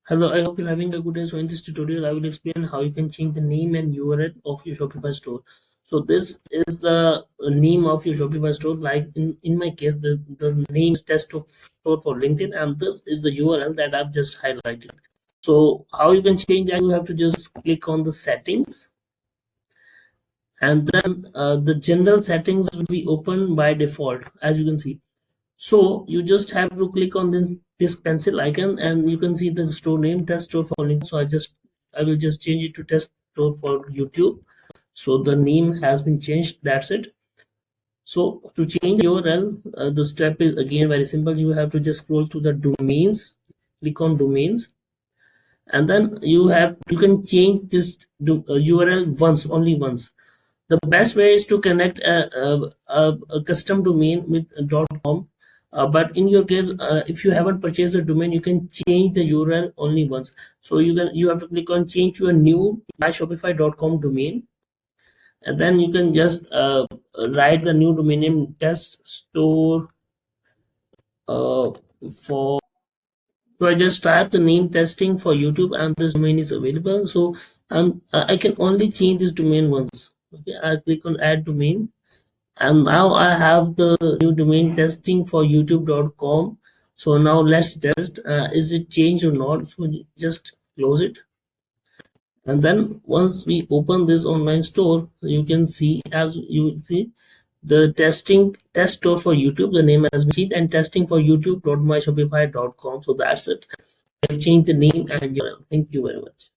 Hello, I hope you're having a good day. So in this tutorial, I will explain how you can change the name and URL of your Shopify store. So this is the name of your Shopify store. Like in my case, the name is test of store for LinkedIn, and this is the URL that I've just highlighted. So how you can change that, you have to just click on the settings, and then the general settings will be open by default, as you can see. So you just have to click on this pencil icon, and you can see the store name, test store for link. So I will just change it to test store for YouTube. So the name has been changed. That's it. So to change URL, the step is again very simple. You have to just scroll to the domains, click on domains, and then you can change this URL only once. The best way is to connect a custom domain with .com, but in your case, if you haven't purchased a domain, you can change the URL only once. So you have to click on change to a new myshopify.com domain, and then you can just write the new domain name test store for. So I just type the name testing for YouTube, and this domain is available. So I can only change this domain once. Okay, I click on add domain, and now I have the new domain testing for youtube.com. So now let's test, is it changed or not. So just close it, and then once we open this online store, you can see, as you see, the test store for YouTube, the name has been changed, and testing for youtube.myshopify.com. So that's it. I've changed the name and URL. Thank you very much.